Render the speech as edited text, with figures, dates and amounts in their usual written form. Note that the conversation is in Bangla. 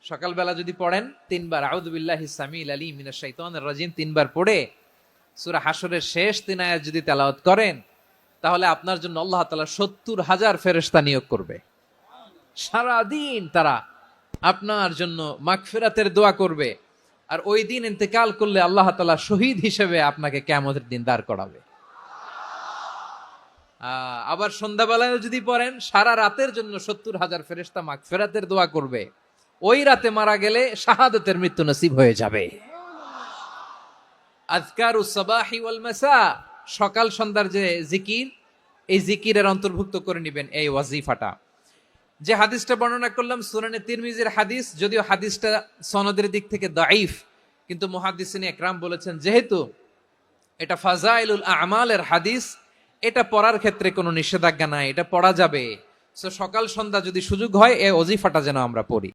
সকালবেলা যদি পড়েন 3 বার আউযু বিল্লাহি সামিল আলিম মিনাশ শাইতানির রাজিম 3 বার পড়ে সূরা হাশরের শেষ 3 আয়াত যদি তেলাওয়াত করেন, তাহলে আপনার জন্য আল্লাহ তাআলা 70,000 ফেরেশতা নিয়োগ করবে। সারা দিন তারা আপনার জন্য মাগফিরাতের দোয়া করবে। আর ওই দিন ইন্তেকাল করলে আল্লাহ তাআলা শহীদ হিসেবে আপনাকে কিয়ামতের দিন দাঁড় করাবে। আবার সন্ধ্যাবেলায় যদি পড়েন, সারা রাতের জন্য 70,000 ফেরেশতা মাগফিরাতের দোয়া করবে। ওই রাতে মারা গেলে শাহাদাতের মৃত্যু নসিব হয়ে যাবে। আযকারুস সাবাহি ওয়াল মাসা, সকাল সন্ধ্যার যে জিকির, এই জিকিরের অন্তর্ভুক্ত করে নেবেন এই ওয়াজিফাটা। যে হাদিসটা বর্ণনা করলাম সুনানে তিরমিজির হাদিস, যদিও হাদিসটা সনদের দিক থেকে দাঈফ, কিন্তু মুহাদ্দিসিন ইকরাম বলেছেন যেহেতু এটা ফাজাইলুল আমালের হাদিস, এটা পড়ার ক্ষেত্রে কোনো নিষেধাজ্ঞা নাই, এটা পড়া যাবে। সো সকাল সন্ধ্যা যদি সুযোগ হয় এই ওয়াজিফাটা যেন আমরা পড়ি।